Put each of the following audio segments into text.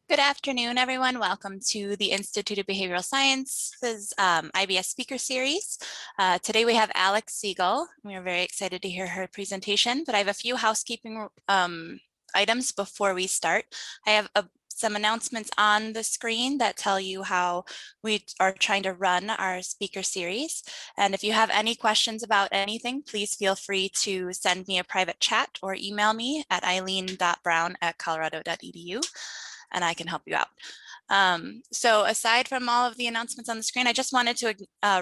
Good afternoon, everyone. Welcome to the Institute of Behavioral Science's IBS speaker series. Today we have Alex Siegel. We are very excited to hear her presentation, but I have a few housekeeping items before we start. I have some announcements on the screen that tell you how we are trying to run our speaker series. And if you have any questions about anything, please feel free to send me a private chat or email me at eileen.brown@colorado.edu. and I can help you out. So aside from all of the announcements on the screen, I just wanted to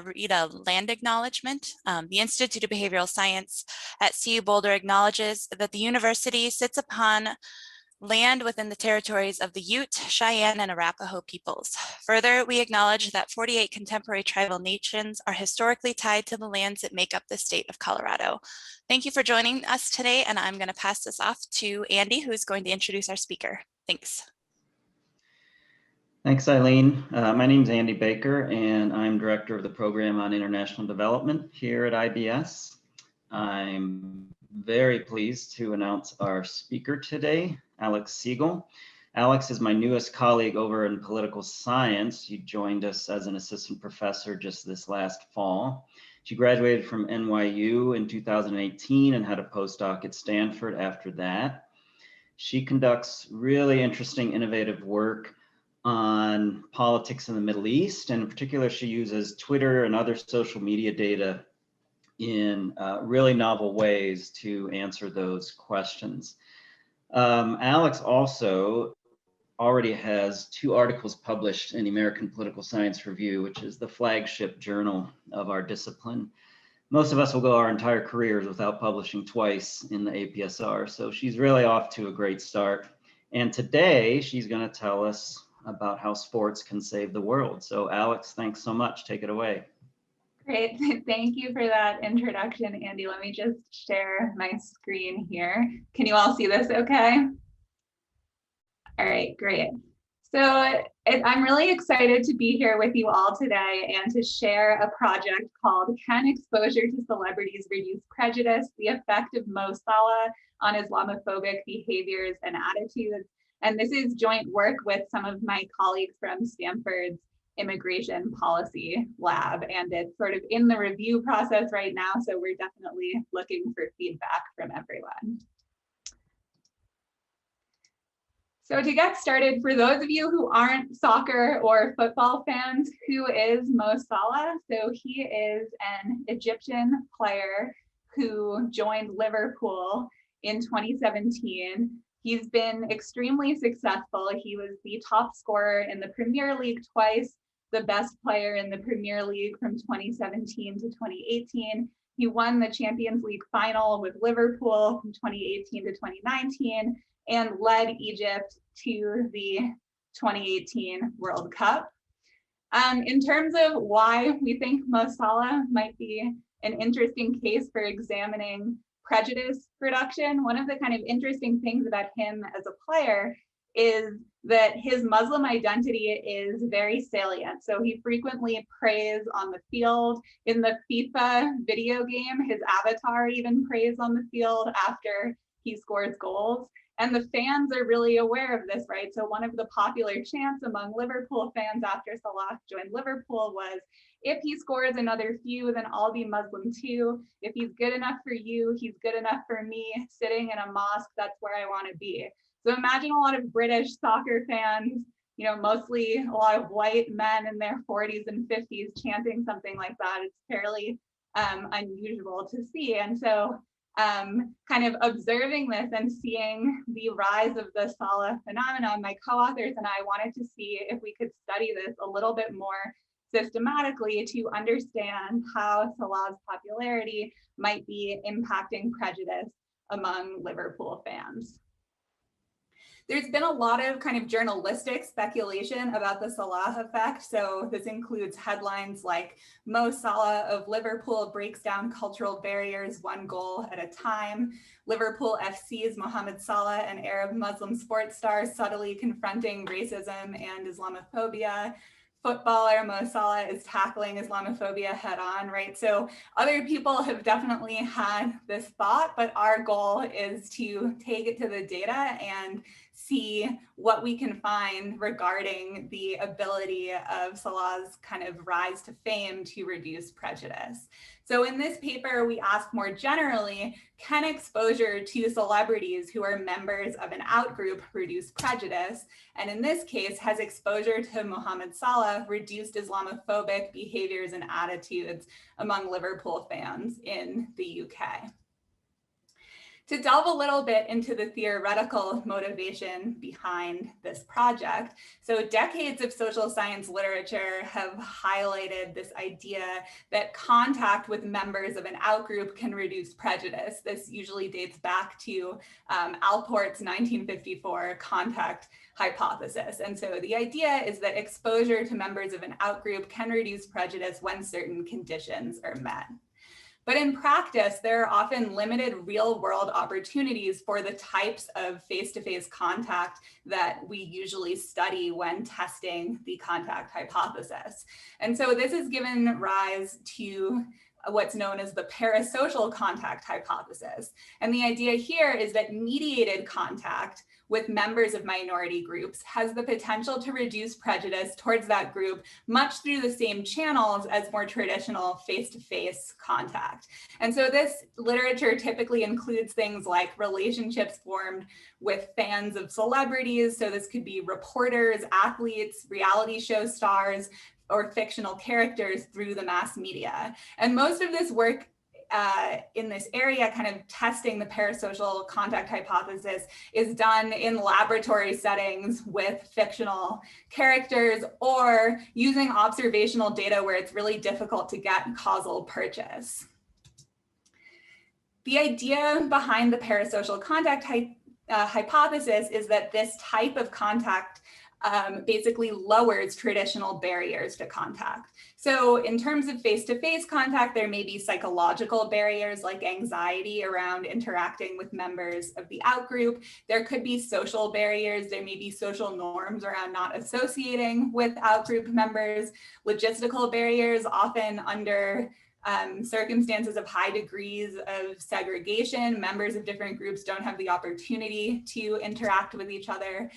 read a land acknowledgement. The Institute of Behavioral Science at CU Boulder acknowledges that the university sits upon land within the territories of the Ute, Cheyenne, and Arapaho peoples. Further, we acknowledge that 48 contemporary tribal nations are historically tied to the lands that make up the state of Colorado. Thank you for joining us today, and I'm going to pass this off to Andy, who's going to introduce our speaker. Thanks. Thanks, Eileen. My name is Andy Baker, and I'm Director of the Program on International Development here at IBS. I'm very pleased to announce our speaker today, Alex Siegel. Alex is my newest colleague over in political science. She joined us as an assistant professor just this last fall. She graduated from NYU in 2018 and had a postdoc at Stanford after that. She conducts really interesting, innovative work on politics in the Middle East, and in particular, she uses Twitter and other social media data in really novel ways to answer those questions. Alex also already has 2 articles published in the American Political Science Review, which is the flagship journal of our discipline. Most of us will go our entire careers without publishing twice in the APSR, so she's really off to a great start. And today, she's going to tell us about how sports can save the world. So Alex, thanks so much. Take it away. Great. Thank you for that introduction, Andy. Let me just share my screen here. Can you all see this okay? All right, great. So I'm really excited to be here with you all today and to share a project called Can Exposure to Celebrities Reduce Prejudice? The Effect of Mo Salah on Islamophobic Behaviors and Attitudes. And this is joint work with some of my colleagues from Stanford's Immigration Policy Lab. And it's sort of in the review process right now. So we're definitely looking for feedback from everyone. So to get started, for those of you who aren't soccer or football fans, who is Mo Salah? So he is an Egyptian player who joined Liverpool in 2017. He's been extremely successful. He was the top scorer in the Premier League twice, the best player in the Premier League from 2017 to 2018. He won the Champions League final with Liverpool from 2018 to 2019 and led Egypt to the 2018 World Cup. In terms of why we think Mo Salah might be an interesting case for examining prejudice reduction, one of the kind of interesting things about him as a player is that his Muslim identity is very salient. So he frequently prays on the field. In the FIFA video game, his avatar even prays on the field after he scores goals. And the fans are really aware of this, right? So one of the popular chants among Liverpool fans after Salah joined Liverpool was, if he scores another few, then I'll be Muslim too. If he's good enough for you, he's good enough for me. Sitting in a mosque, that's where I want to be. So imagine a lot of British soccer fans, you know, mostly a lot of white men in their 40s and 50s chanting something like that. It's fairly unusual to see. And so kind of observing this and seeing the rise of the Salah phenomenon, my co-authors and I wanted to see if we could study this a little bit more systematically to understand how Salah's popularity might be impacting prejudice among Liverpool fans. There's been a lot of kind of journalistic speculation about the Salah effect. So this includes headlines like Mo Salah of Liverpool breaks down cultural barriers 1 goal at a time. Liverpool FC's Mohamed Salah, an Arab Muslim sports star, subtly confronting racism and Islamophobia. Footballer Mo Salah is tackling Islamophobia head on, right? So other people have definitely had this thought, but our goal is to take it to the data and see what we can find regarding the ability of Salah's kind of rise to fame to reduce prejudice. So in this paper, we ask more generally, can exposure to celebrities who are members of an outgroup reduce prejudice? And in this case, has exposure to Mohamed Salah reduced Islamophobic behaviors and attitudes among Liverpool fans in the UK? To delve a little bit into the theoretical motivation behind this project, so decades of social science literature have highlighted this idea that contact with members of an outgroup can reduce prejudice. This usually dates back to Alport's 1954 contact hypothesis. And so the idea is that exposure to members of an outgroup can reduce prejudice when certain conditions are met. But in practice, there are often limited real-world opportunities for the types of face-to-face contact that we usually study when testing the contact hypothesis. And so this has given rise to what's known as the parasocial contact hypothesis. And the idea here is that mediated contact with members of minority groups has the potential to reduce prejudice towards that group much through the same channels as more traditional face-to-face contact. And so this literature typically includes things like relationships formed with fans of celebrities. So this could be reporters, athletes, reality show stars, or fictional characters through the mass media. And most of this work in this area, kind of testing the parasocial contact hypothesis, is done in laboratory settings with fictional characters or using observational data where it's really difficult to get causal purchase. The idea behind the parasocial contact hypothesis is that this type of contact basically lowers traditional barriers to contact. So in terms of face-to-face contact, there may be psychological barriers like anxiety around interacting with members of the outgroup. There could be social barriers. There may be social norms around not associating with outgroup members, logistical barriers, often under circumstances of high degrees of segregation. Members of different groups don't have the opportunity to interact with each other.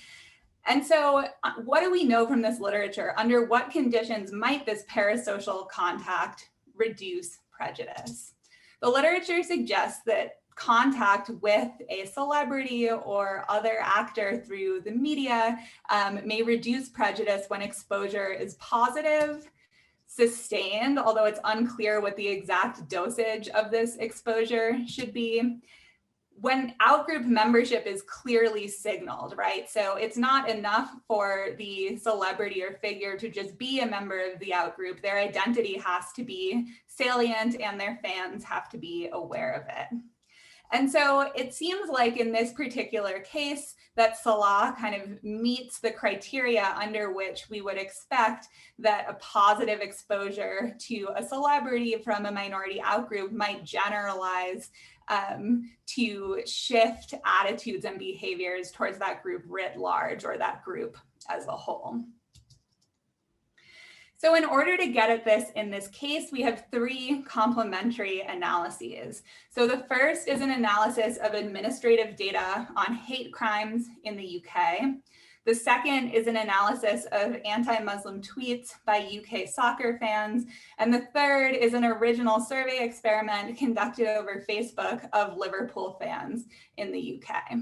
And so what do we know from this literature? Under what conditions might this parasocial contact reduce prejudice? The literature suggests that contact with a celebrity or other actor through the media may reduce prejudice when exposure is positive, sustained, although it's unclear what the exact dosage of this exposure should be, when outgroup membership is clearly signaled, right? So it's not enough for the celebrity or figure to just be a member of the outgroup. Their identity has to be salient and their fans have to be aware of it. And so it seems like in this particular case that Salah kind of meets the criteria under which we would expect that a positive exposure to a celebrity from a minority outgroup might generalize to shift attitudes and behaviors towards that group writ large, or that group as a whole. So in order to get at this in this case, we have three complementary analyses. So the first is an analysis of administrative data on hate crimes in the UK. The second is an analysis of anti-Muslim tweets by UK soccer fans. And the third is an original survey experiment conducted over Facebook of Liverpool fans in the UK.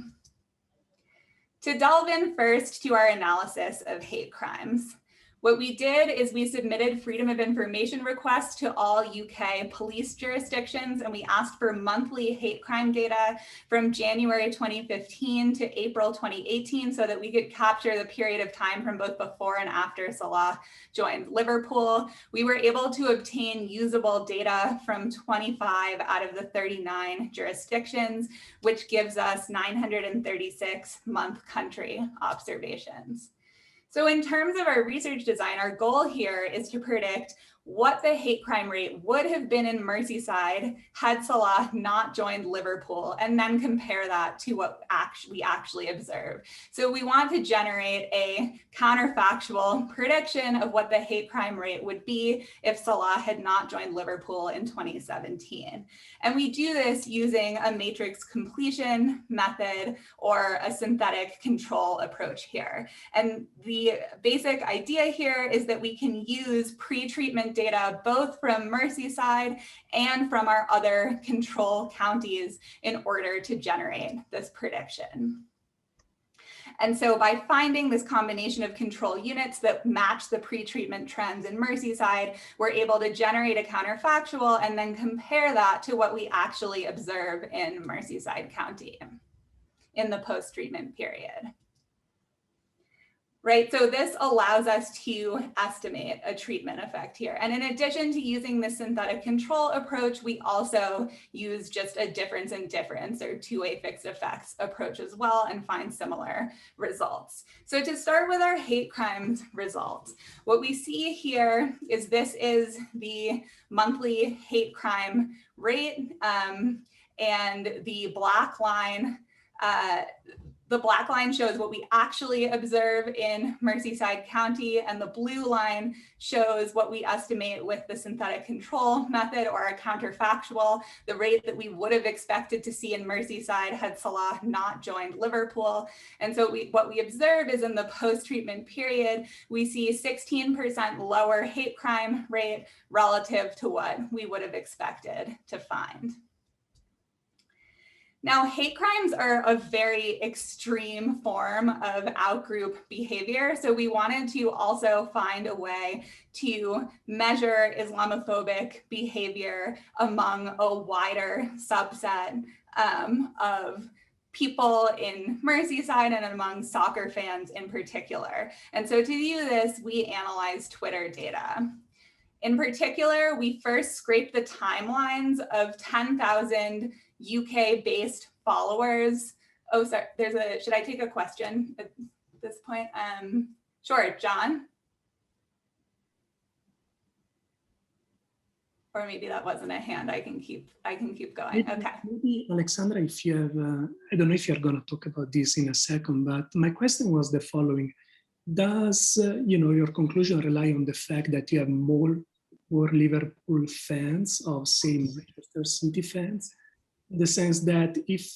To delve in first to our analysis of hate crimes, what we did is we submitted freedom of information requests to all UK police jurisdictions, and we asked for monthly hate crime data from January 2015 to April 2018 so that we could capture the period of time from both before and after Salah joined Liverpool. We were able to obtain usable data from 25 out of the 39 jurisdictions, which gives us 936 month country observations. So in terms of our research design, our goal here is to predict what the hate crime rate would have been in Merseyside had Salah not joined Liverpool, and then compare that to what we actually observe. So we want to generate a counterfactual prediction of what the hate crime rate would be if Salah had not joined Liverpool in 2017. And we do this using a matrix completion method or a synthetic control approach here. And the basic idea here is that we can use pre-treatment data both from Merseyside and from our other control counties in order to generate this prediction. And so by finding this combination of control units that match the pre-treatment trends in Merseyside, we're able to generate a counterfactual and then compare that to what we actually observe in Merseyside County in the post-treatment period. Right, so this allows us to estimate a treatment effect here. And in addition to using the synthetic control approach, we also use just a difference in difference or two-way fixed effects approach as well and find similar results. So to start with our hate crimes results, what we see here is this is the monthly hate crime rate, and the black line shows what we actually observe in Merseyside County, and the blue line shows what we estimate with the synthetic control method or a counterfactual, the rate that we would have expected to see in Merseyside had Salah not joined Liverpool. And so what we observe is in the post-treatment period, we see 16% lower hate crime rate relative to what we would have expected to find. Now, hate crimes are a very extreme form of outgroup behavior. So we wanted to also find a way to measure Islamophobic behavior among a wider subset of people in Merseyside and among soccer fans in particular. And so to do this, we analyzed Twitter data. In particular, we first scraped the timelines of 10,000 UK-based followers. Oh, sorry, should I take a question at this point? Sure, John? Or maybe that wasn't a hand, I can keep going, okay. Maybe Alexandra, if you have, I don't know if you're gonna talk about this in a second, but my question was the following. Does your conclusion rely on the fact that you have more Liverpool fans of, say, Manchester City fans? In the sense that if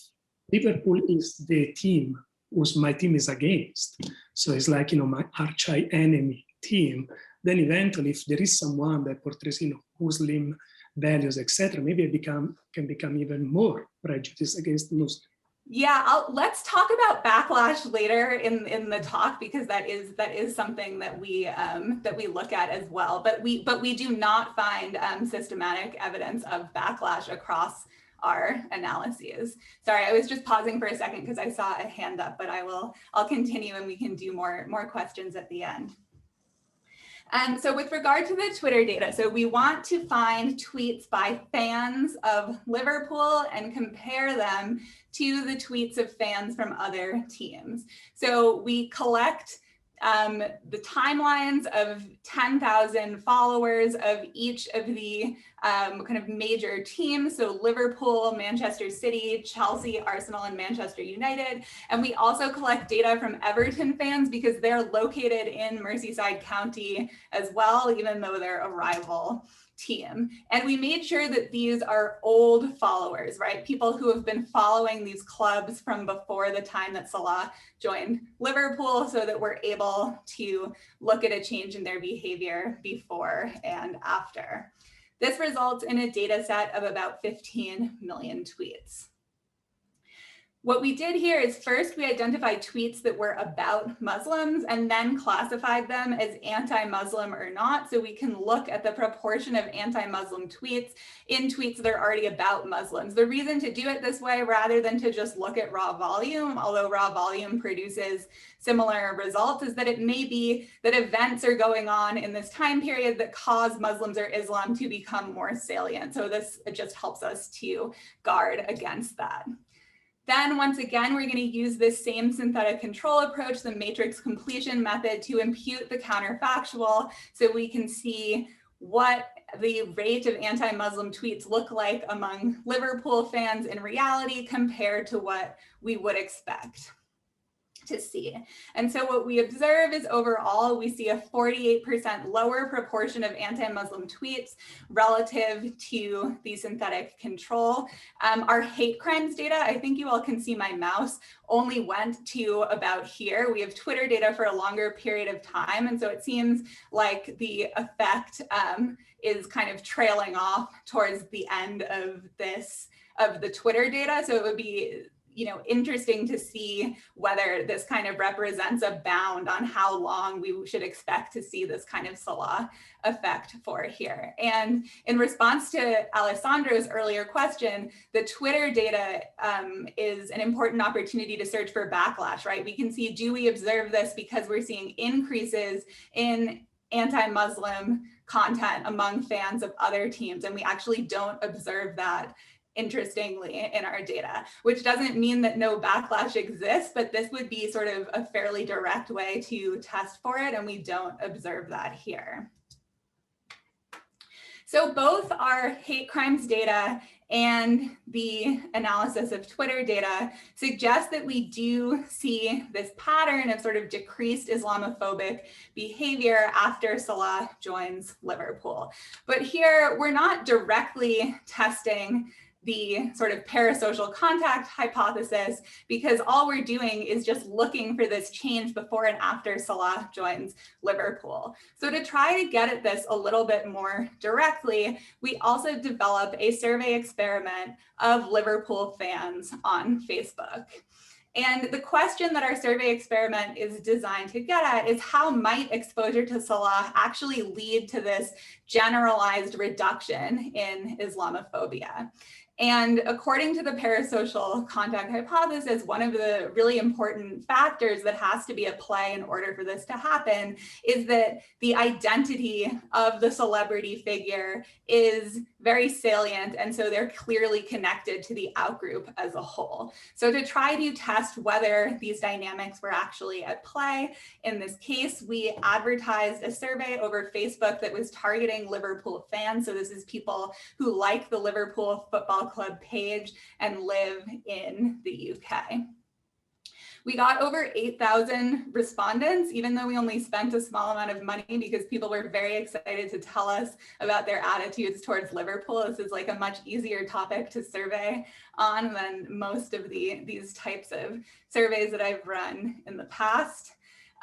Liverpool is the team whose my team is against, so it's like, my arch enemy team, then eventually if there is someone that portrays, Muslim values, etc., maybe I can become even more prejudiced against Muslims. Yeah, let's talk about backlash later in the talk, because that is something that we look at as well. But we do not find systematic evidence of backlash across our analyses. Sorry, I was just pausing for a second because I saw a hand up, but I'll continue and we can do more questions at the end. So with regard to the Twitter data, so we want to find tweets by fans of Liverpool and compare them to the tweets of fans from other teams. So we collect the timelines of 10,000 followers of each of the kind of major teams. So Liverpool, Manchester City, Chelsea, Arsenal, and Manchester United. And we also collect data from Everton fans because they're located in Merseyside County as well, even though they're a rival team. And we made sure that these are old followers, right? People who have been following these clubs from before the time that Salah joined Liverpool, so that we're able to look at a change in their behavior before and after. This results in a data set of about 15 million tweets. What we did here is first we identified tweets that were about Muslims and then classified them as anti-Muslim or not, so we can look at the proportion of anti-Muslim tweets in tweets that are already about Muslims. The reason to do it this way rather than to just look at raw volume, although raw volume produces similar results, is that it may be that events are going on in this time period that cause Muslims or Islam to become more salient. So this just helps us to guard against that. Then once again, we're going to use this same synthetic control approach, the matrix completion method, to impute the counterfactual so we can see what the rate of anti-Muslim tweets look like among Liverpool fans in reality compared to what we would expect to see. And so what we observe is overall, we see a 48% lower proportion of anti-Muslim tweets relative to the synthetic control. Our hate crimes data, I think you all can see my mouse, only went to about here. We have Twitter data for a longer period of time. And so it seems like the effect is kind of trailing off towards the end of the Twitter data. So it would be interesting to see whether this kind of represents a bound on how long we should expect to see this kind of Salah effect for here. And in response to Alessandra's earlier question, the Twitter data is an important opportunity to search for backlash, right? We can see, do we observe this because we're seeing increases in anti-Muslim content among fans of other teams, and we actually don't observe that, interestingly, in our data, which doesn't mean that no backlash exists, but this would be sort of a fairly direct way to test for it, and we don't observe that here. So both our hate crimes data and the analysis of Twitter data suggest that we do see this pattern of sort of decreased Islamophobic behavior after Salah joins Liverpool. But here, we're not directly testing the sort of parasocial contact hypothesis, because all we're doing is just looking for this change before and after Salah joins Liverpool. So to try to get at this a little bit more directly, we also develop a survey experiment of Liverpool fans on Facebook. And the question that our survey experiment is designed to get at is, how might exposure to Salah actually lead to this generalized reduction in Islamophobia? And according to the parasocial contact hypothesis, one of the really important factors that has to be at play in order for this to happen is that the identity of the celebrity figure is very salient, and so they're clearly connected to the outgroup as a whole. So to try to test whether these dynamics were actually at play, in this case, we advertised a survey over Facebook that was targeting Liverpool fans. So this is people who like the Liverpool Football Club page and live in the UK. We got over 8,000 respondents, even though we only spent a small amount of money, because people were very excited to tell us about their attitudes towards Liverpool. This is like a much easier topic to survey on than most of these types of surveys that I've run in the past.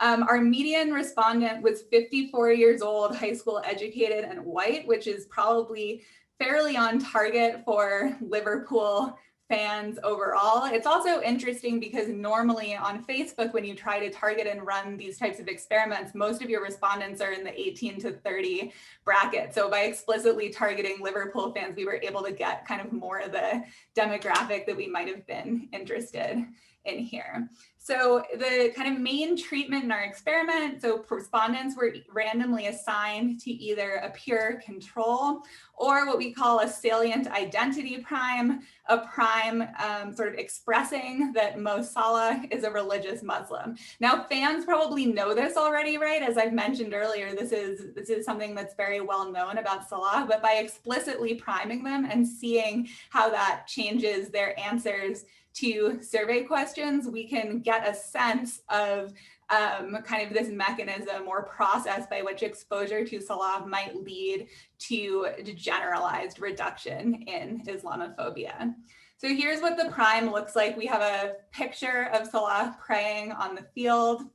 Our median respondent was 54 years old, high school educated, and white, which is probably fairly on target for Liverpool fans overall. It's also interesting because normally on Facebook, when you try to target and run these types of experiments, most of your respondents are in the 18 to 30 bracket. So by explicitly targeting Liverpool fans, we were able to get kind of more of the demographic that we might have been interested in here. So the kind of main treatment in our experiment, so respondents were randomly assigned to either a pure control or what we call a salient identity prime, a prime sort of expressing that Mo Salah is a religious Muslim. Now, fans probably know this already, right? As I've mentioned earlier, this is something that's very well known about Salah, but by explicitly priming them and seeing how that changes their answers to survey questions, we can get a sense of kind of this mechanism or process by which exposure to Salah might lead to generalized reduction in Islamophobia. So here's what the prime looks like. We have a picture of Salah praying on the field,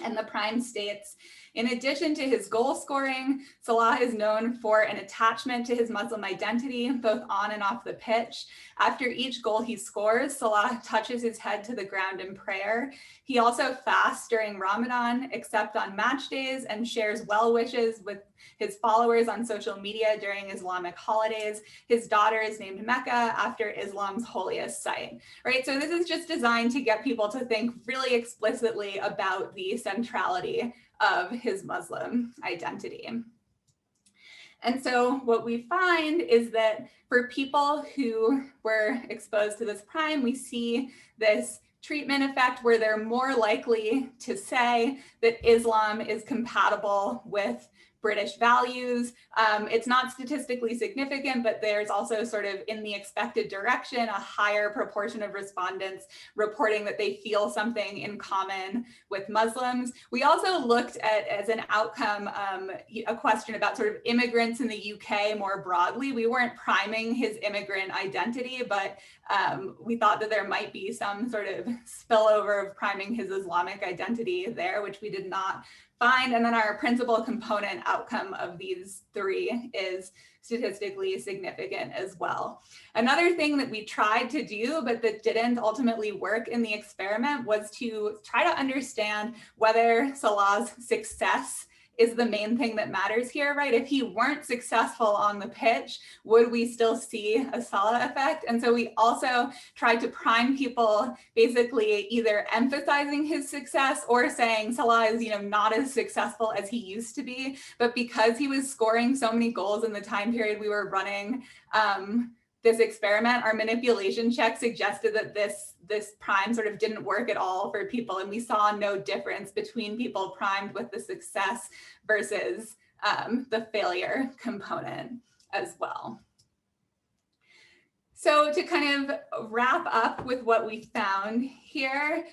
and the prime states, in addition to his goal scoring, Salah is known for an attachment to his Muslim identity, both on and off the pitch. After each goal he scores, Salah touches his head to the ground in prayer. He also fasts during Ramadan, except on match days, and shares well wishes with his followers on social media during Islamic holidays. His daughter is named Mecca after Islam's holiest site, right? So this is just designed to get people to think really explicitly about the centrality of his Muslim identity. And so what we find is that for people who were exposed to this prime, we see this treatment effect where they're more likely to say that Islam is compatible with British values. It's not statistically significant, but there's also sort of in the expected direction, a higher proportion of respondents reporting that they feel something in common with Muslims. We also looked at, as an outcome, a question about sort of immigrants in the UK more broadly. We weren't priming his immigrant identity, but we thought that there might be some sort of spillover of priming his Islamic identity there, which we did not find. And then our principal component outcome of these three is statistically significant as well. Another thing that we tried to do, but that didn't ultimately work in the experiment, was to try to understand whether Salah's success is the main thing that matters here, right? If he weren't successful on the pitch, would we still see a Salah effect? And so we also tried to prime people, basically either emphasizing his success or saying Salah is, not as successful as he used to be, but because he was scoring so many goals in the time period we were running this experiment, our manipulation check suggested that this prime sort of didn't work at all for people, and we saw no difference between people primed with the success versus the failure component as well. So to kind of wrap up with what we found here,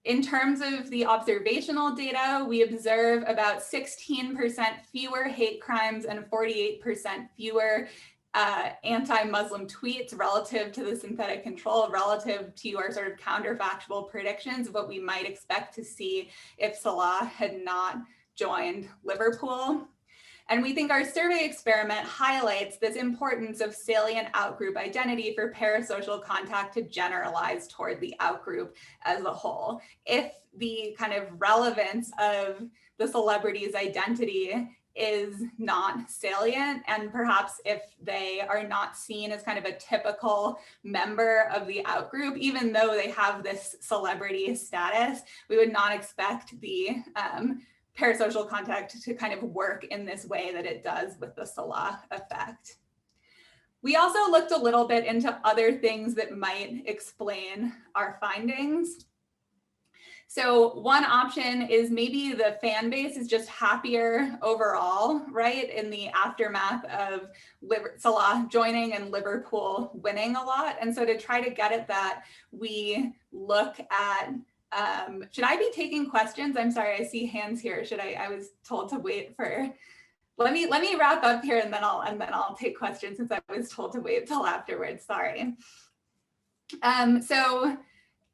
in terms of the observational data, we observe about 16% fewer hate crimes and 48% fewer anti-Muslim tweets relative to the synthetic control, relative to our sort of counterfactual predictions of what we might expect to see if Salah had not joined Liverpool. And we think our survey experiment highlights this importance of salient outgroup identity for parasocial contact to generalize toward the outgroup as a whole. If the kind of relevance of the celebrity's identity is not salient, and perhaps if they are not seen as kind of a typical member of the outgroup, even though they have this celebrity status, we would not expect the parasocial contact to kind of work in this way that it does with the Salah effect. We also looked a little bit into other things that might explain our findings. So one option is maybe the fan base is just happier overall, right? In the aftermath of Salah joining and Liverpool winning a lot. And so to try to get at that, we look at, should I be taking questions? I'm sorry, I see hands here. I was told to wait for, let me wrap up here and then I'll take questions since I was told to wait till afterwards, sorry.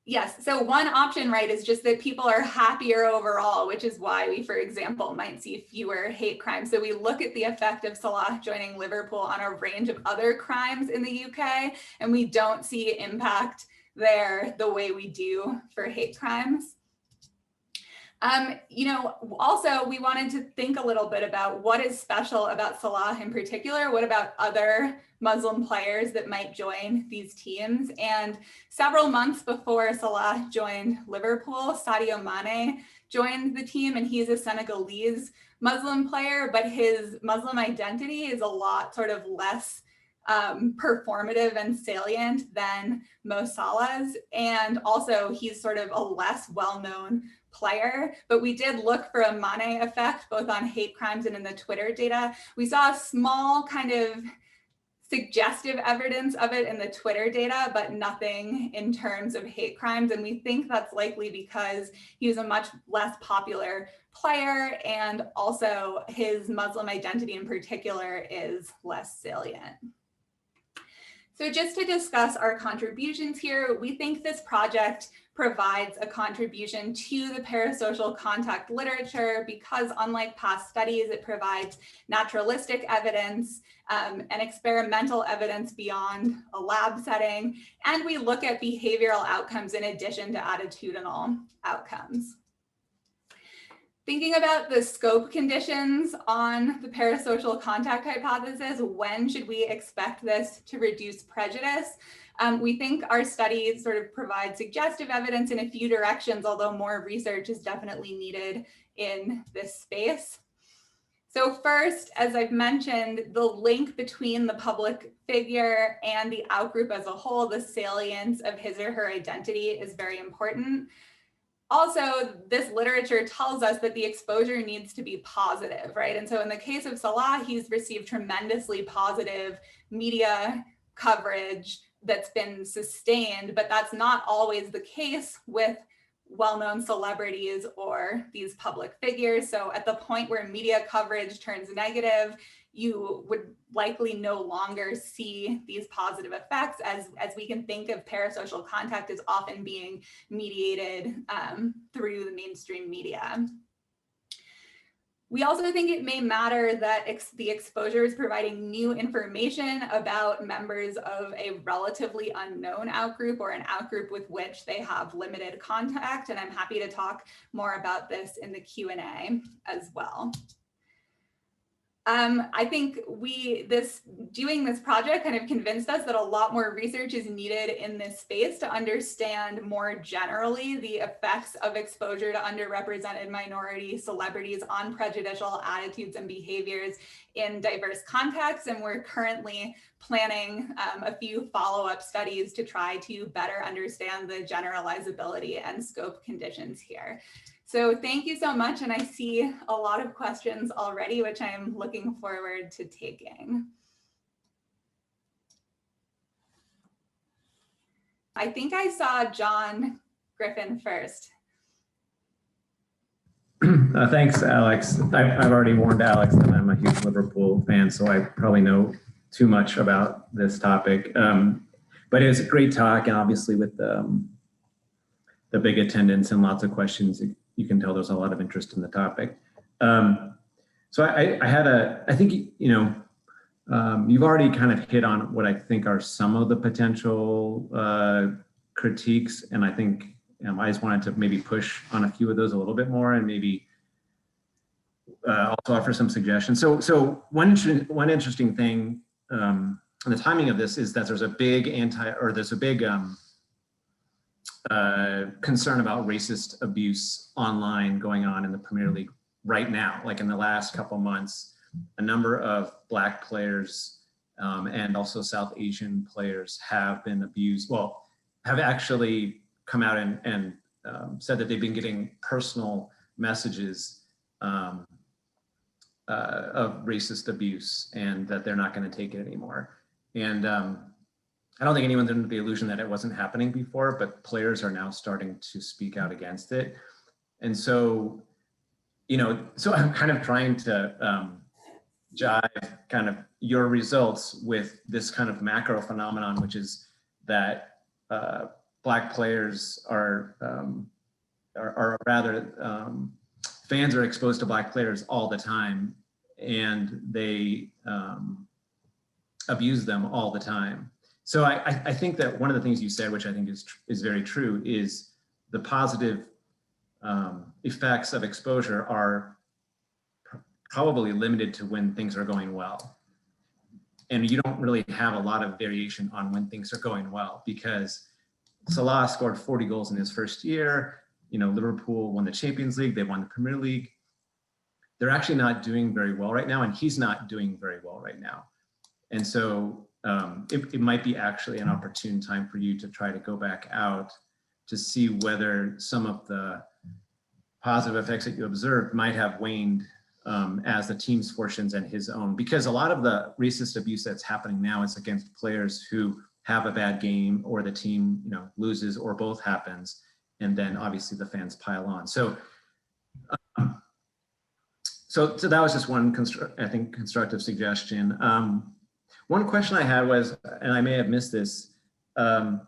Yes, so one option, right, is just that people are happier overall, which is why we, for example, might see fewer hate crimes. So we look at the effect of Salah joining Liverpool on a range of other crimes in the UK, and we don't see impact there the way we do for hate crimes. Also, we wanted to think a little bit about what is special about Salah in particular. What about other Muslim players that might join these teams? And several months before Salah joined Liverpool, Sadio Mane joined the team, and he's a Senegalese Muslim player, but his Muslim identity is a lot sort of less performative and salient than Mo Salah's. And also he's sort of a less well-known player, but we did look for a Mane effect, both on hate crimes and in the Twitter data. We saw a small kind of suggestive evidence of it in the Twitter data, but nothing in terms of hate crimes. And we think that's likely because he was a much less popular player, and also his Muslim identity in particular is less salient. So just to discuss our contributions here, we think this project provides a contribution to the parasocial contact literature because, unlike past studies, it provides naturalistic evidence and experimental evidence beyond a lab setting, and we look at behavioral outcomes in addition to attitudinal outcomes. Thinking about the scope conditions on the parasocial contact hypothesis, when should we expect this to reduce prejudice? We think our studies sort of provide suggestive evidence in a few directions, although more research is definitely needed in this space. So first, as I've mentioned, the link between the public figure and the outgroup as a whole, the salience of his or her identity, is very important. Also, this literature tells us that the exposure needs to be positive, right? And so in the case of Salah, he's received tremendously positive media coverage that's been sustained, but that's not always the case with well-known celebrities or these public figures. So at the point where media coverage turns negative, you would likely no longer see these positive effects, as we can think of parasocial contact as often being mediated through the mainstream media. We also think it may matter that the exposure is providing new information about members of a relatively unknown outgroup or an outgroup with which they have limited contact. And I'm happy to talk more about this in the Q&A as well. I think doing this project kind of convinced us that a lot more research is needed in this space to understand more generally the effects of exposure to underrepresented minority celebrities on prejudicial attitudes and behaviors in diverse contexts. And we're currently planning a few follow-up studies to try to better understand the generalizability and scope conditions here. So thank you so much. And I see a lot of questions already, which I'm looking forward to taking. I think I saw John Griffin first. Thanks, Alex. I've already warned Alex that I'm a huge Liverpool fan, so I probably know too much about this topic. But it was a great talk, and obviously with the big attendance and lots of questions, you can tell there's a lot of interest in the topic. So I think, you've already kind of hit on what I think are some of the potential critiques. And I think I just wanted to maybe push on a few of those a little bit more and maybe also offer some suggestions. So one interesting thing on the timing of this is that there's a big concern about racist abuse online going on in the Premier League right now. Like in the last couple months, a number of Black players and also South Asian players have been abused. Well, have actually come out and said that they've been getting personal messages of racist abuse and that they're not going to take it anymore. And I don't think anyone's under the illusion that it wasn't happening before, but players are now starting to speak out against it. And so, so I'm kind of trying to jive kind of your results with this kind of macro phenomenon, which is that Black players are rather, fans are exposed to Black players all the time, and they abuse them all the time. So I think that one of the things you said, which I think is very true, is the positive effects of exposure are probably limited to when things are going well. And you don't really have a lot of variation on when things are going well, because Salah scored 40 goals in his first year. Liverpool won the Champions League, they won the Premier League. They're actually not doing very well right now, and he's not doing very well right now. And so it might be actually an opportune time for you to try to go back out to see whether some of the positive effects that you observed might have waned as the team's fortunes and his own. Because a lot of the racist abuse that's happening now is against players who have a bad game, or the team loses, or both happens, and then obviously the fans pile on. So so that was just one constructive suggestion. One question I had was, and I may have missed this, in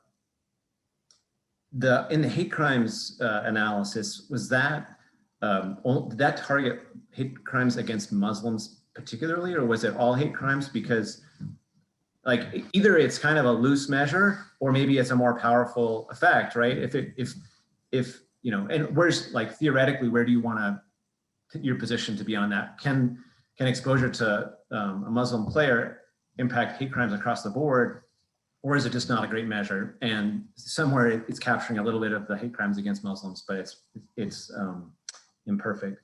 the hate crimes analysis, was that did that target hate crimes against Muslims particularly, or was it all hate crimes? Because like either it's kind of a loose measure, or maybe it's a more powerful effect, right? If and where's, like, theoretically, where do you want your position to be on that? Can exposure to a Muslim player impact hate crimes across the board, or is it just not a great measure? And somewhere it's capturing a little bit of the hate crimes against Muslims, but it's imperfect.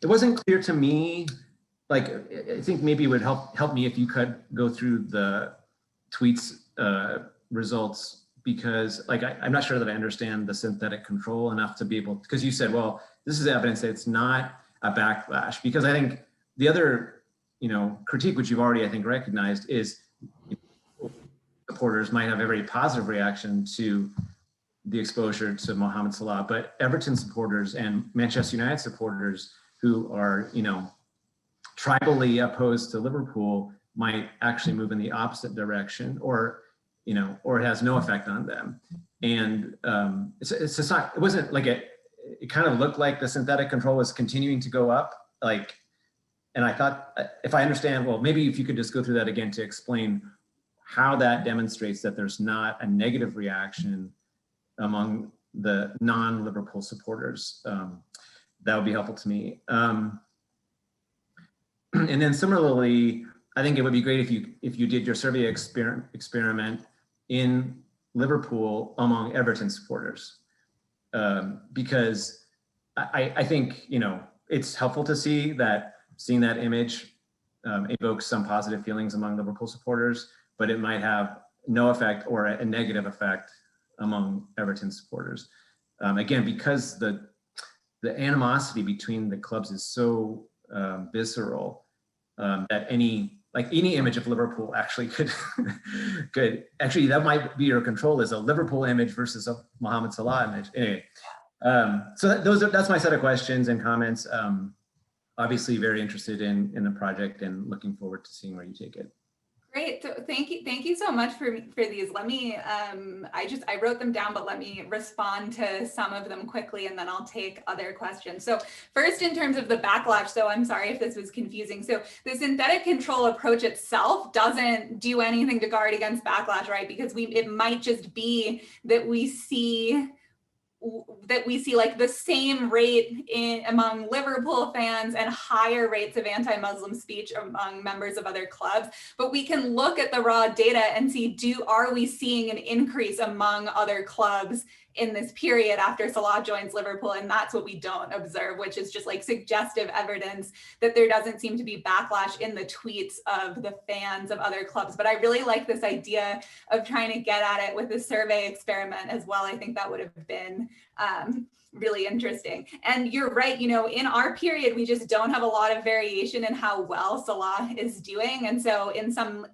It wasn't clear to me. Like, I think maybe it would help me if you could go through the tweets results because like, I'm not sure that I understand the synthetic control enough to be able, because you said, well, this is evidence that it's not a backlash, because I think the other, critique, which you've already, I think, recognized is supporters might have a very positive reaction to the exposure to Mohamed Salah, but Everton supporters and Manchester United supporters who are, tribally opposed to Liverpool might actually move in the opposite direction, or it has no effect on them. And it's just not, it wasn't like it kind of looked like the synthetic control was continuing to go up. And I thought, if I understand, well, maybe if you could just go through that again to explain how that demonstrates that there's not a negative reaction among the non-Liverpool supporters, that would be helpful to me. And then similarly, I think it would be great if you did your survey experiment in Liverpool among Everton supporters, because I think it's helpful to see that seeing that image evokes some positive feelings among Liverpool supporters, but it might have no effect or a negative effect among Everton supporters. Again, because the animosity between the clubs is so visceral, that any image of Liverpool actually could actually, that might be your control, is a Liverpool image versus a Mohamed Salah image. Anyway, so that's my set of questions and comments. Obviously very interested in the project and looking forward to seeing where you take it. Great. So thank you so much for these. Let me, I wrote them down, but let me respond to some of them quickly, and then I'll take other questions. So first, in terms of the backlash, so I'm sorry if this was confusing. So the synthetic control approach itself doesn't do anything to guard against backlash, right? Because it might just be that we see like the same rate among Liverpool fans and higher rates of anti-Muslim speech among members of other clubs. But we can look at the raw data and see, are we seeing an increase among other clubs in this period after Salah joins Liverpool? And that's what we don't observe, which is just like suggestive evidence that there doesn't seem to be backlash in the tweets of the fans of other clubs. But I really like this idea of trying to get at it with a survey experiment as well. I think that would have been really interesting. And you're right, in our period, we just don't have a lot of variation in how well Salah is doing. And so in some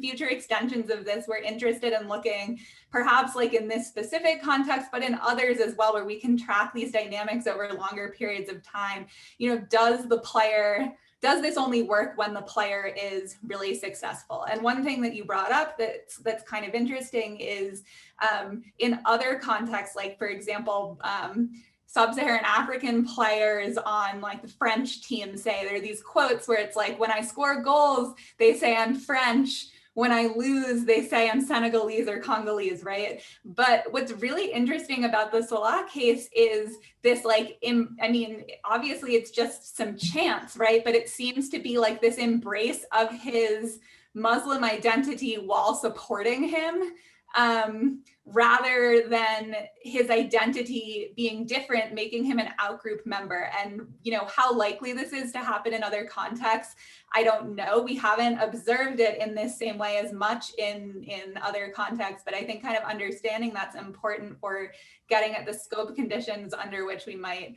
future extensions of this, we're interested in looking perhaps like in this specific context, but in others as well, where we can track these dynamics over longer periods of time. Does this only work when the player is really successful? And one thing that you brought up that's kind of interesting is in other contexts, like for example, sub-Saharan African players on like the French team say, there are these quotes where it's like, when I score goals, they say I'm French. When I lose, they say I'm Senegalese or Congolese, right? But what's really interesting about the Salah case is this, obviously it's just some chance, right? But it seems to be like this embrace of his Muslim identity while supporting him, rather than his identity being different, making him an outgroup member. And how likely this is to happen in other contexts, I don't know. We haven't observed it in this same way as much in other contexts, but I think kind of understanding that's important for getting at the scope conditions under which we might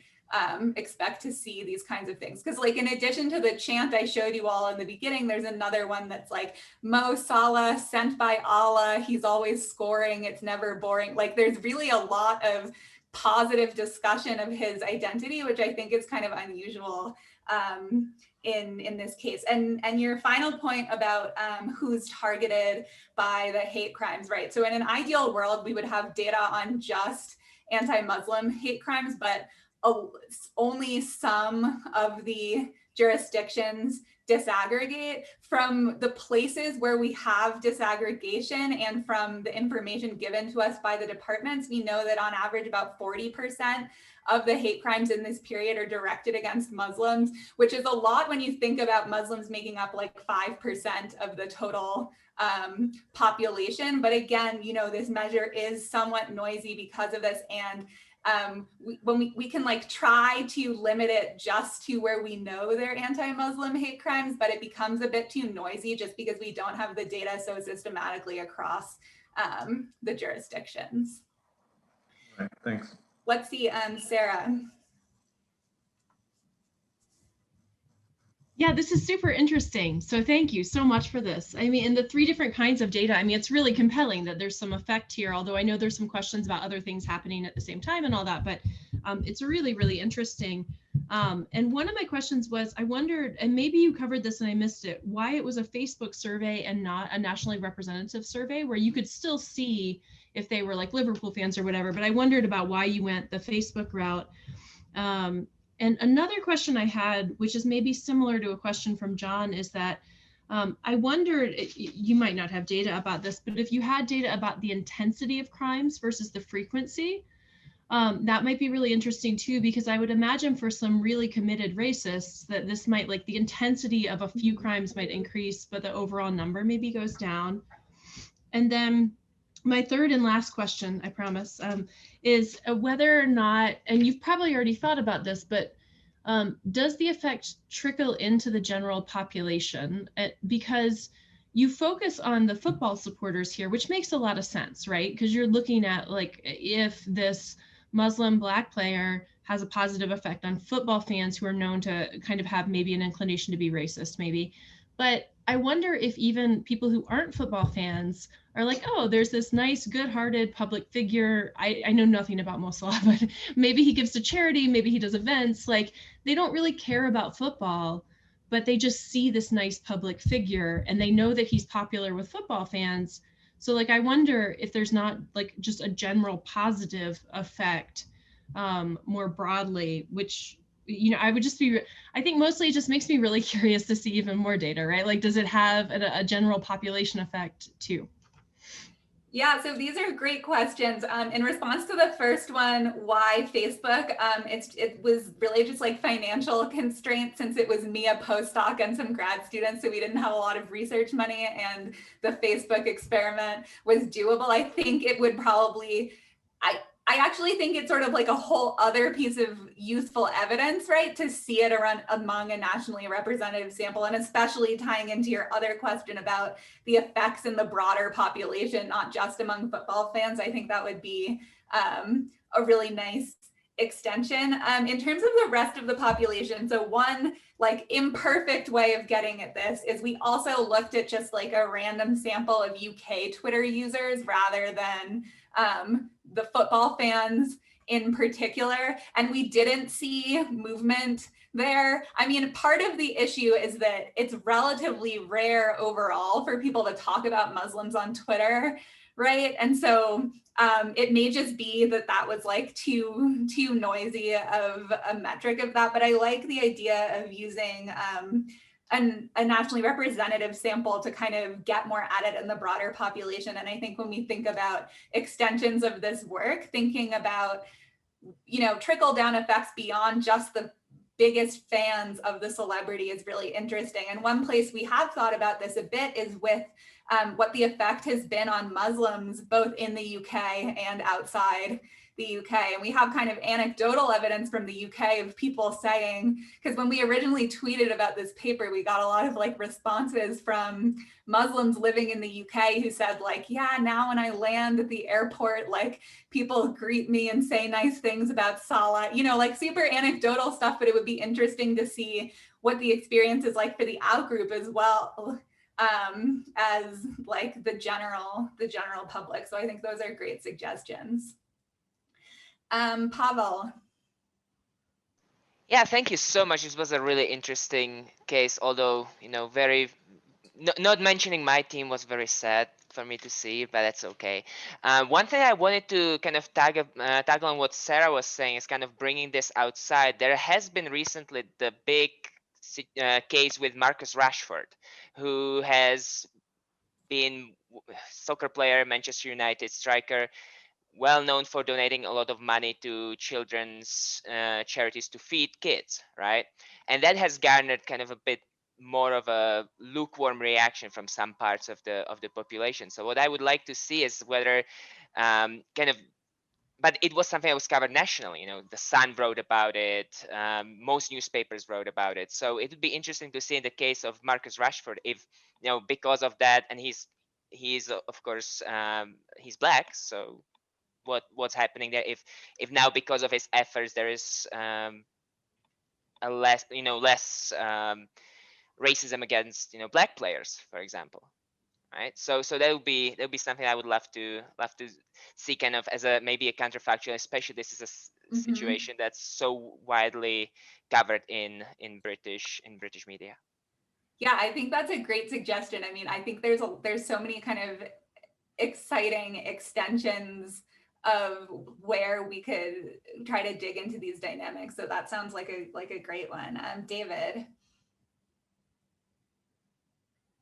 expect to see these kinds of things. Because like in addition to the chant I showed you all in the beginning, there's another one that's like, Mo Salah, sent by Allah, he's always scoring, it's never boring. Like there's really a lot of positive discussion of his identity, which I think is kind of unusual in this case. And your final point about who's targeted by the hate crimes, right? So in an ideal world, we would have data on just anti-Muslim hate crimes, but only some of the jurisdictions disaggregate. From the places where we have disaggregation and from the information given to us by the departments, we know that on average about 40% of the hate crimes in this period are directed against Muslims, which is a lot when you think about Muslims making up like 5% of the total population. But again, this measure is somewhat noisy because of this. And we can like try to limit it just to where we know they're anti-Muslim hate crimes, but it becomes a bit too noisy just because we don't have the data so systematically across the jurisdictions. Right, thanks. Let's see, Sarah. Yeah, this is super interesting. So thank you so much for this. I mean, and the 3 different kinds of data, I mean, it's really compelling that there's some effect here, although I know there's some questions about other things happening at the same time and all that, but it's really, really interesting. And one of my questions was, I wondered, and maybe you covered this and I missed it, why it was a Facebook survey and not a nationally representative survey where you could still see if they were like Liverpool fans or whatever, but I wondered about why you went the Facebook route. And another question I had, which is maybe similar to a question from John, is that I wondered, you might not have data about this, but if you had data about the intensity of crimes versus the frequency, that might be really interesting too, because I would imagine for some really committed racists that this might, like the intensity of a few crimes might increase, but the overall number maybe goes down. And then my third and last question, I promise, is whether or not, and you've probably already thought about this, but does the effect trickle into the general population? Because you focus on the football supporters here, which makes a lot of sense, right? Because you're looking at like if this Muslim Black player has a positive effect on football fans who are known to kind of have maybe an inclination to be racist, maybe. But I wonder if even people who aren't football fans are like, oh, there's this nice, good-hearted public figure. I know nothing about Mo Salah, but maybe he gives to charity, maybe he does events. Like, they don't really care about football, but they just see this nice public figure and they know that he's popular with football fans. So like, I wonder if there's not like just a general positive effect more broadly, which, you know, I would just be, I think mostly it just makes me really curious to see even more data, right? Like, does it have a general population effect too? Yeah, so these are great questions. In response to the first one, why Facebook? It was really just like financial constraints, since it was me, a postdoc, and some grad students, so we didn't have a lot of research money, and the Facebook experiment was doable. I think it would probably, I actually think it's sort of like a whole other piece of useful evidence, right, to see it around among a nationally representative sample, and especially tying into your other question about the effects in the broader population, not just among football fans. I think that would be a really nice extension. In terms of the rest of the population, so one like imperfect way of getting at this is we also looked at just like a random sample of UK Twitter users rather than the football fans in particular, and we didn't see movement there. I mean, part of the issue is that it's relatively rare overall for people to talk about Muslims on Twitter, right? And so it may just be that that was like too noisy of a metric of that, but I like the idea of using a nationally representative sample to kind of get more at it in the broader population. And I think when we think about extensions of this work, thinking about, you know, trickle down effects beyond just the biggest fans of the celebrity is really interesting. And one place we have thought about this a bit is with what the effect has been on Muslims, both in the UK and outside the UK. And we have kind of anecdotal evidence from the UK of people saying, because when we originally tweeted about this paper, we got a lot of like responses from Muslims living in the UK who said like, yeah, now when I land at the airport, like people greet me and say nice things about Salah, you know, like super anecdotal stuff, but it would be interesting to see what the experience is like for the out group as well, as like the general public. So I think those are great suggestions. Pavel. Yeah, thank you so much. This was a really interesting case, although, you know, not mentioning my team was very sad for me to see, but that's okay. One thing I wanted to kind of tag on what Sarah was saying is kind of bringing this outside. There has been recently the big case with Marcus Rashford, who has been soccer player, Manchester United striker, well known for donating a lot of money to children's charities to feed kids, right? And that has garnered kind of a bit more of a lukewarm reaction from some parts of the population. So what I would like to see is whether but it was something that was covered nationally. You know, the Sun wrote about it. Most newspapers wrote about it. So it would be interesting to see in the case of Marcus Rashford if, you know, because of that, and he's he's of course he's black, so what's happening there if now because of his efforts there is a less racism against black players, for example, right? So that would be something I would love to see kind of as maybe a counterfactual, especially this is a situation that's so widely covered in British media. Yeah, I think that's a great suggestion. I mean, I think there's so many kind of exciting extensions of where we could try to dig into these dynamics. So that sounds like a great one. David.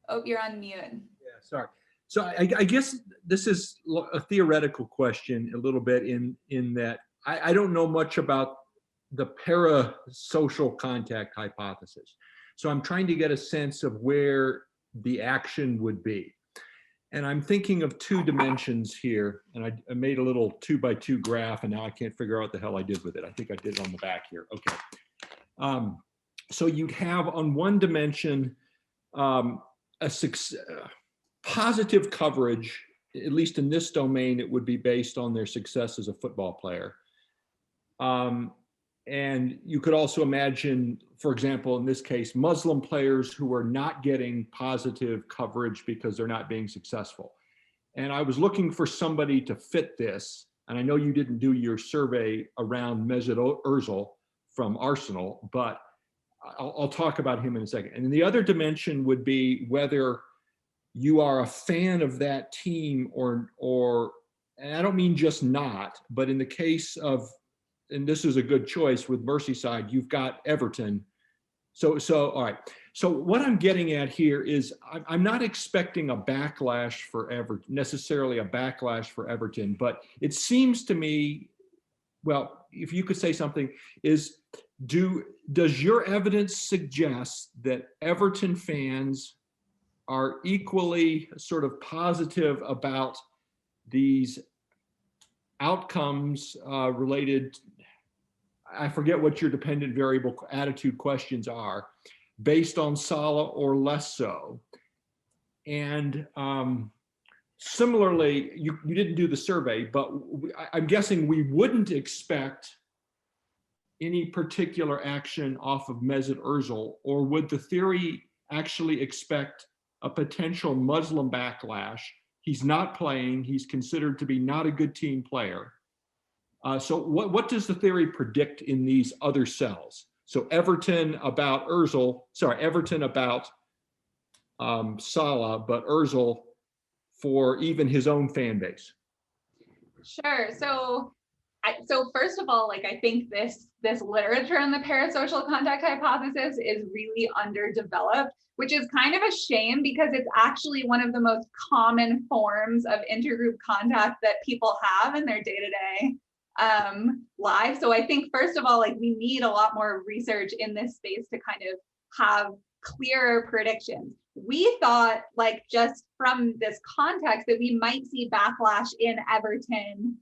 Oh, you're on mute. Yeah, sorry. So I guess this is a theoretical question a little bit in that I don't know much about the parasocial contact hypothesis. So I'm trying to get a sense of where the action would be. And I'm thinking of two dimensions here. And I made a little 2x2 graph, and now I can't figure out what the hell I did with it. I think I did it on the back here. Okay. So you'd have on one dimension, positive coverage, at least in this domain, it would be based on their success as a football player. And you could also imagine, for example, in this case, Muslim players who are not getting positive coverage because they're not being successful. And I was looking for somebody to fit this. And I know you didn't do your survey around Mesut Ozil from Arsenal, but I'll talk about him in a second. And the other dimension would be whether you are a fan of that team or, and I don't mean just not, but in the case of, and this is a good choice with Merseyside, you've got Everton. So all right. So what I'm getting at here is I'm not expecting a backlash for Everton, necessarily a backlash for Everton, but it seems to me, well, if you could say something, does your evidence suggest that Everton fans are equally sort of positive about these outcomes related, I forget what your dependent variable attitude questions are, based on Salah or less so? And similarly, you didn't do the survey, but I'm guessing we wouldn't expect any particular action off of Mesut Ozil, or would the theory actually expect a potential Muslim backlash? He's not playing, he's considered to be not a good team player. So what does the theory predict in these other cells? So Everton about Salah, but Ozil for even his own fan base. Sure. So first of all, like, I think this literature on the parasocial contact hypothesis is really underdeveloped, which is kind of a shame because it's actually one of the most common forms of intergroup contact that people have in their day-to-day lives. So I think, first of all, like, we need a lot more research in this space to kind of have clearer predictions. We thought, like, just from this context, that we might see backlash in Everton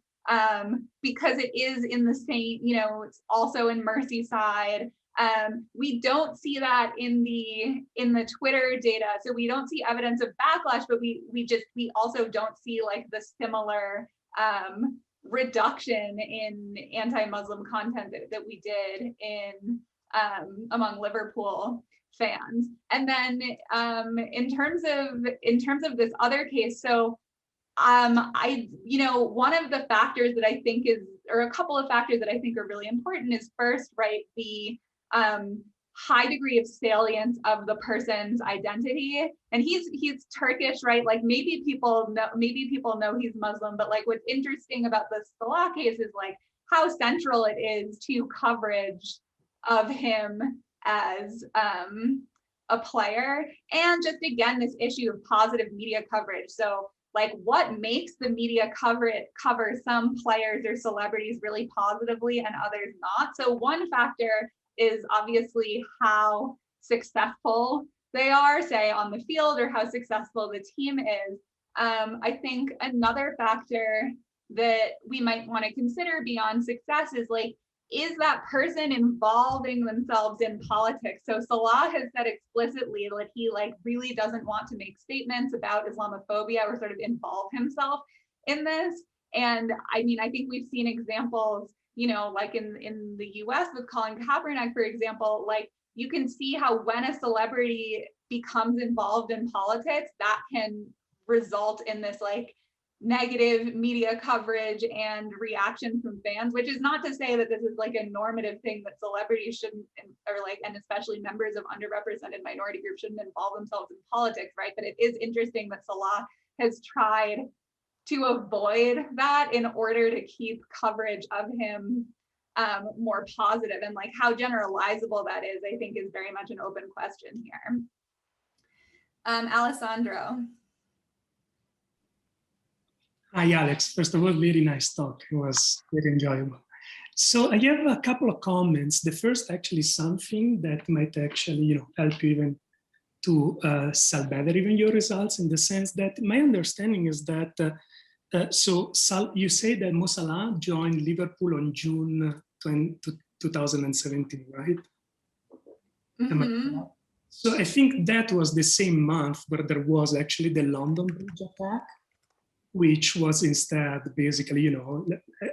because it is in the same, it's also in Merseyside. We don't see that in the Twitter data. So we don't see evidence of backlash, but we also don't see like the similar reduction in anti-Muslim content that we did in among Liverpool fans. And then in terms of this other case, so one of the factors that I think or a couple of factors that I think are really important is, first, right, the high degree of salience of the person's identity. And he's Turkish, right? Like, maybe people know he's Muslim, but like, what's interesting about the Salah case is like how central it is to coverage of him as a player, and just, again, this issue of positive media coverage. So like, what makes the media cover some players or celebrities really positively and others not? So one factor is obviously how successful they are, say, on the field, or how successful the team is. I think another factor that we might want to consider beyond success is, like, is that person involving themselves in politics? So Salah has said explicitly that he like really doesn't want to make statements about Islamophobia or sort of involve himself in this. And I mean, I think we've seen examples, you know, like in the US with Colin Kaepernick, for example, like you can see how when a celebrity becomes involved in politics, that can result in this like negative media coverage and reaction from fans, which is not to say that this is like a normative thing that celebrities shouldn't, or like, and especially members of underrepresented minority groups shouldn't involve themselves in politics, right? But it is interesting that Salah has tried to avoid that in order to keep coverage of him more positive, and like how generalizable that is, I think is very much an open question here. Alessandro. Hi, Alex. First of all, very nice talk. It was very enjoyable. So I have a couple of comments. The first actually something that might actually, you know, help you even to sell better even your results, in the sense that my understanding is that, you say that Mo Salah joined Liverpool on June 2017, right? Mm-hmm. So I think that was the same month where there was actually the London Bridge attack, which was instead basically, you know,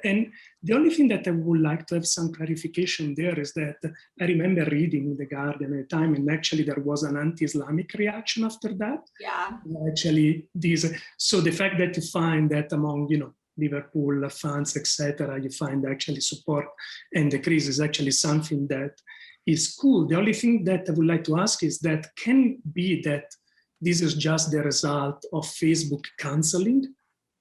and the only thing that I would like to have some clarification there is that I remember reading in The Guardian at the time, and actually there was an anti-Islamic reaction after that. Yeah. Actually, so the fact that you find that among, you know, Liverpool fans, etc., you find actually support and decrease is actually something that is cool. The only thing that I would like to ask is that can it be that this is just the result of Facebook canceling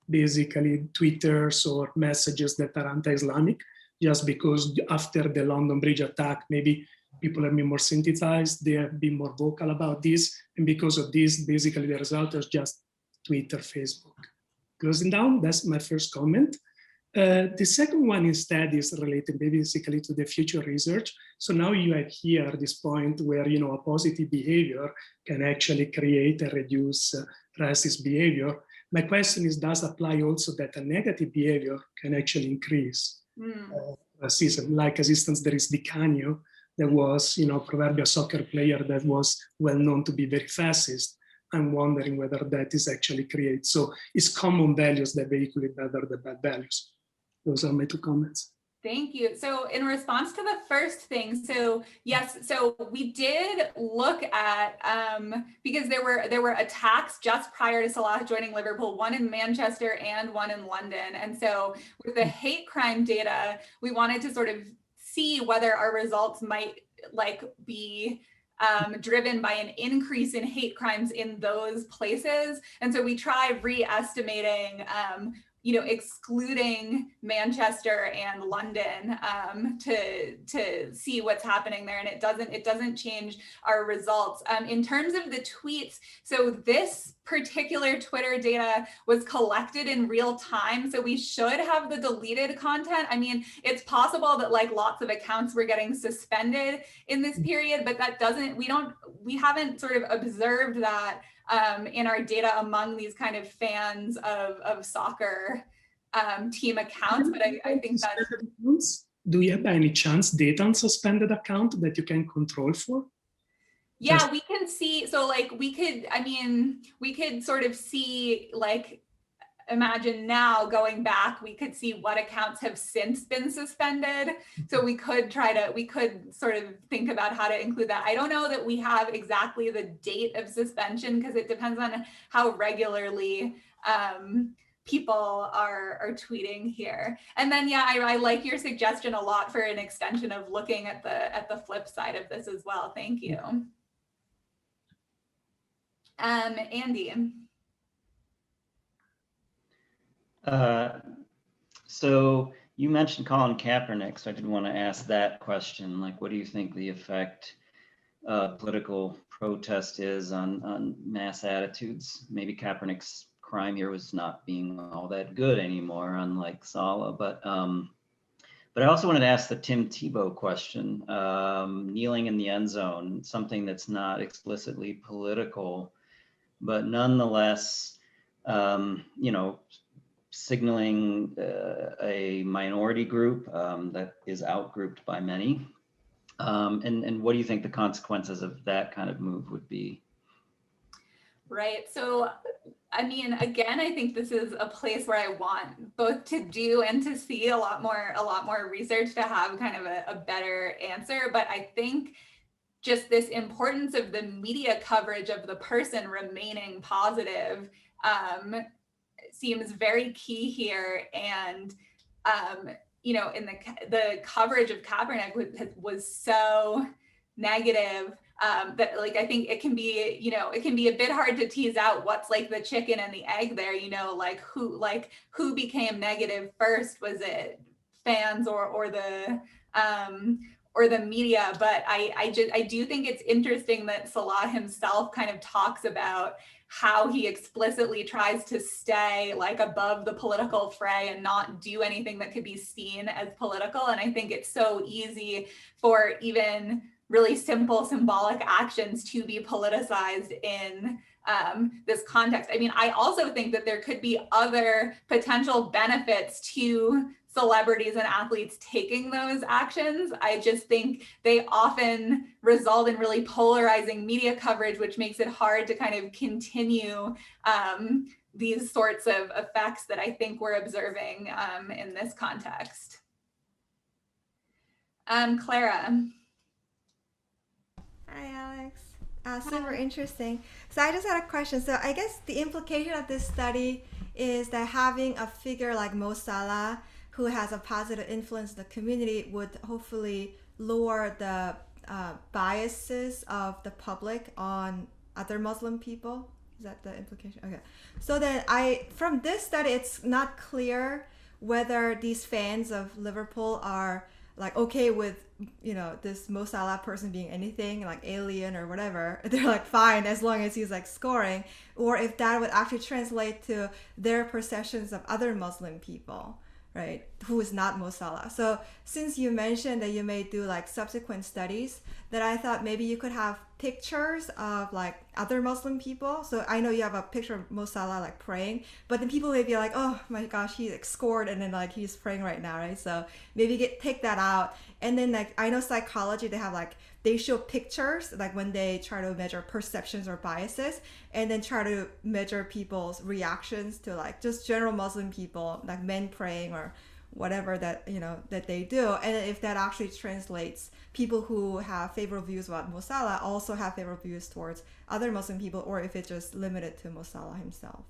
basically Twitters or messages that are anti-Islamic, just because after the London Bridge attack, maybe people have been more sensitized, they have been more vocal about this, and because of this, basically the result is just Twitter, Facebook. Closing down, that's my first comment. The second one instead is related basically to the future research. So now you have here this point where, you know, a positive behavior can actually create and reduce racist behavior. My question is, does apply also that a negative behavior can actually increase racism? Like, as instance, there is Di Canio, that was, you know, proverbial soccer player that was well known to be very fascist. I'm wondering whether that is actually created. So it's common values that vehiculate better the bad values. Those are my two comments. Thank you. So in response to the first thing, so yes, so we did look at, because there were attacks just prior to Salah joining Liverpool, one in Manchester and one in London. And so with the hate crime data, we wanted to sort of see whether our results might like be driven by an increase in hate crimes in those places. And so we tried re-estimating you know, excluding Manchester and London to see what's happening there, and it doesn't change our results. In terms of the tweets, so this particular Twitter data was collected in real time, so we should have the deleted content. I mean, it's possible that like lots of accounts were getting suspended in this period, but that doesn't, we haven't sort of observed that in our data among these kind of fans of soccer team accounts, but I think that's... Do you have by any chance data on suspended account that you can control for? Yeah, we can see, so like we could sort of see, like, imagine now going back, we could see what accounts have since been suspended. So we could sort of think about how to include that. I don't know that we have exactly the date of suspension because it depends on how regularly people are tweeting here. And then, yeah, I like your suggestion a lot for an extension of looking at the flip side of this as well. Thank you. Andy. So you mentioned Colin Kaepernick, so I did want to ask that question. Like, what do you think the effect of political protest is on mass attitudes? Maybe Kaepernick's crime here was not being all that good anymore, unlike Salah. But I also wanted to ask the Tim Tebow question. Kneeling in the end zone, something that's not explicitly political, but nonetheless, you know, signaling a minority group that is outgrouped by many. And what do you think the consequences of that kind of move would be? Right. So, I mean, again, I think this is a place where I want both to do and to see a lot more research to have kind of a better answer. But I think just this importance of the media coverage of the person remaining positive seems very key here. And, you know, in the coverage of Kaepernick was so negative that, like, I think it can be, you know, it can be a bit hard to tease out what's like the chicken and the egg there, you know, like who became negative first? Was it fans or the media? But I do think it's interesting that Salah himself kind of talks about how he explicitly tries to stay like above the political fray and not do anything that could be seen as political. And I think it's so easy for even really simple symbolic actions to be politicized in this context. I mean, I also think that there could be other potential benefits to celebrities and athletes taking those actions. I just think they often result in really polarizing media coverage, which makes it hard to kind of continue these sorts of effects that I think we're observing in this context. Clara. Hi, Alex. Super interesting. So I just had a question. So I guess the implication of this study is that having a figure like Mo Salah, who has a positive influence in the community, would hopefully lower the biases of the public on other Muslim people. Is that the implication? Okay. So then from this study, it's not clear whether these fans of Liverpool are like okay with, you know, this Mo Salah person being anything like alien or whatever. They're like fine as long as he's like scoring, or if that would actually translate to their perceptions of other Muslim people, right, who is not Mo Salah. So since you mentioned that you may do like subsequent studies, that I thought maybe you could have pictures of like other Muslim people. So I know you have a picture of Mo Salah like praying, but then people may be like, oh my gosh, he like scored and then like he's praying right now, right? So maybe take that out. And then like I know psychology, they have like they show pictures like when they try to measure perceptions or biases, and then try to measure people's reactions to like just general Muslim people, like men praying or whatever that, you know, that they do. And if that actually translates, people who have favorable views about Mo Salah also have favorable views towards other Muslim people, or if it's just limited to Mo Salah himself.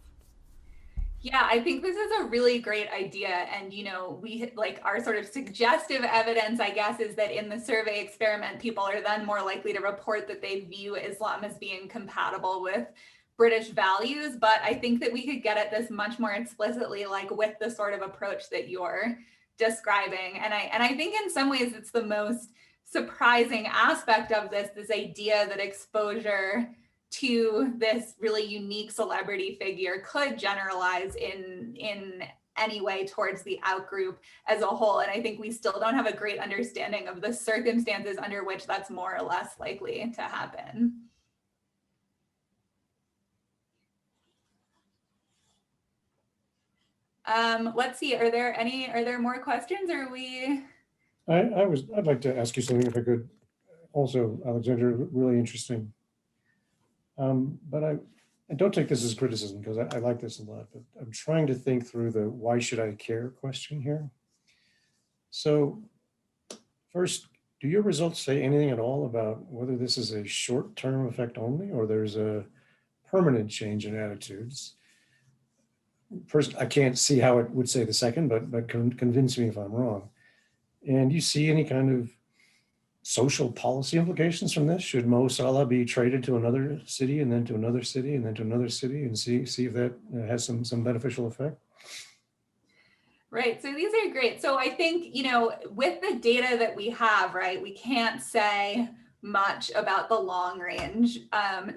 Yeah, I think this is a really great idea. And, you know, we like our sort of suggestive evidence, I guess, is that in the survey experiment, people are then more likely to report that they view Islam as being compatible with British values. But I think that we could get at this much more explicitly, like with the sort of approach that you're describing. And I think in some ways it's the most surprising aspect of this idea that exposure to this really unique celebrity figure could generalize in any way towards the outgroup as a whole. And I think we still don't have a great understanding of the circumstances under which that's more or less likely to happen. Let's see, are there more questions, or are we? I'd like to ask you something if I could. Also, Alexandra, really interesting. But I don't take this as criticism because I like this a lot, but I'm trying to think through the why should I care question here. So first, do your results say anything at all about whether this is a short-term effect only or there's a permanent change in attitudes? First, I can't see how it would say the second, but convince me if I'm wrong. And you see any kind of social policy implications from this? Should Mo Salah be traded to another city and then to another city and then to another city and see if that has some beneficial effect? Right, so these are great. So I think, you know, with the data that we have, right, we can't say much about the long range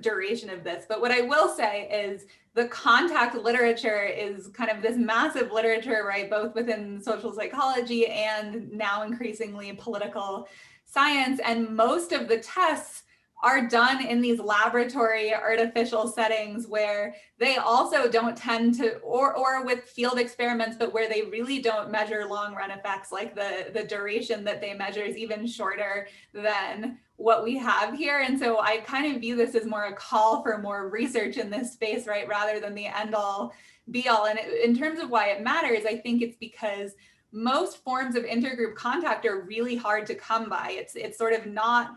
duration of this. But what I will say is the contact literature is kind of this massive literature, right, both within social psychology and now increasingly political science. And most of the tests are done in these laboratory artificial settings where they also don't tend to, or with field experiments, but where they really don't measure long run effects, like the duration that they measure is even shorter than what we have here. And so I kind of view this as more a call for more research in this space, right, rather than the end all be all. And in terms of why it matters, I think it's because most forms of intergroup contact are really hard to come by. It's sort of not,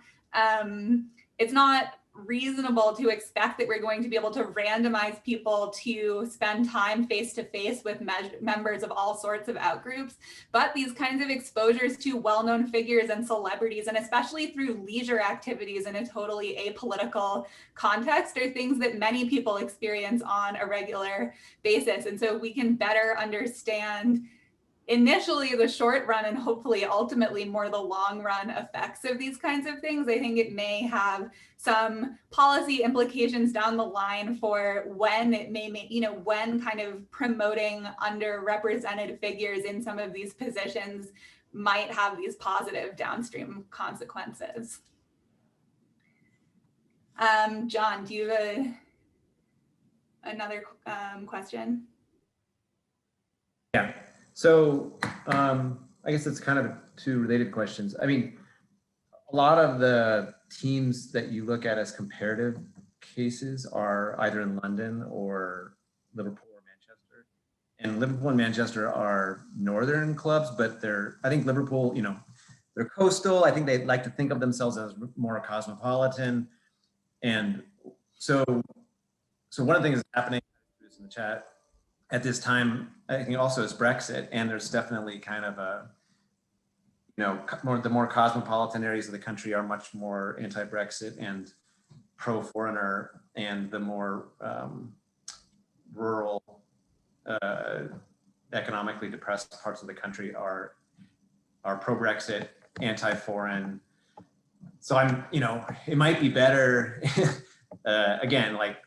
it's not reasonable to expect that we're going to be able to randomize people to spend time face-to-face with members of all sorts of outgroups. But these kinds of exposures to well-known figures and celebrities, and especially through leisure activities in a totally apolitical context, are things that many people experience on a regular basis. And so we can better understand initially the short run and hopefully ultimately more the long run effects of these kinds of things. I think it may have some policy implications down the line for when it may make, when kind of promoting underrepresented figures in some of these positions might have these positive downstream consequences. John, do you have another question? Yeah. So I guess it's kind of two related questions. I mean, a lot of the teams that you look at as comparative cases are either in London or Liverpool or Manchester. And Liverpool and Manchester are northern clubs, but I think Liverpool, they're coastal. I think they like to think of themselves as more cosmopolitan. And so one of the things that's happening in the chat at this time, I think also is Brexit, and there's definitely kind of a, the more cosmopolitan areas of the country are much more anti-Brexit and pro-foreigner, and the more rural, economically depressed parts of the country are pro-Brexit, anti-foreign. So it might be better, again, like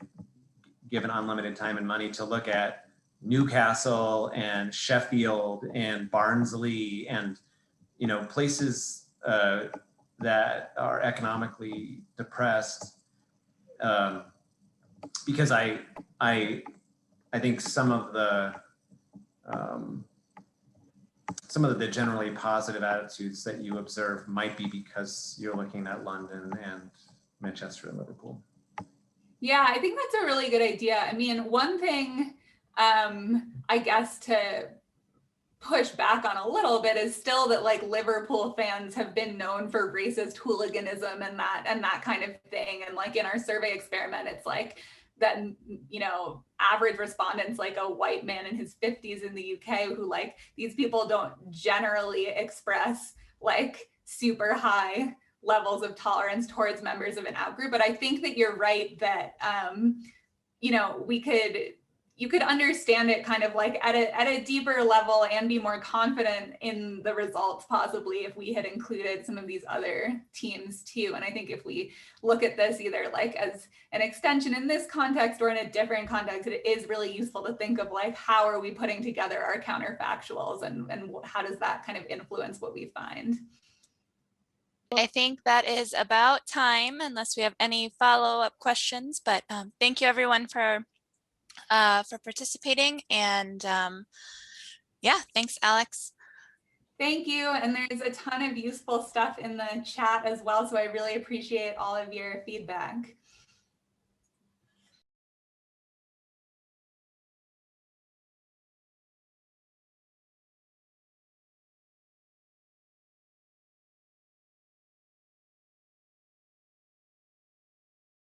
given unlimited time and money, to look at Newcastle and Sheffield and Barnsley and places that are economically depressed, because I think some of the generally positive attitudes that you observe might be because you're looking at London and Manchester and Liverpool. Yeah, I think that's a really good idea. I mean, one thing I guess to push back on a little bit is still that like Liverpool fans have been known for racist hooliganism and that kind of thing. And like in our survey experiment, it's like that, average respondents, like a white man in his 50s in the UK, who like, these people don't generally express like super high levels of tolerance towards members of an outgroup. But I think that you're right that, you could understand it kind of like at a deeper level and be more confident in the results possibly if we had included some of these other teams too. And I think if we look at this either like as an extension in this context or in a different context, it is really useful to think of like, how are we putting together our counterfactuals and how does that kind of influence what we find? I think that is about time unless we have any follow-up questions, but thank you everyone for participating, and yeah, thanks Alex. Thank you, and there's a ton of useful stuff in the chat as well, so I really appreciate all of your feedback.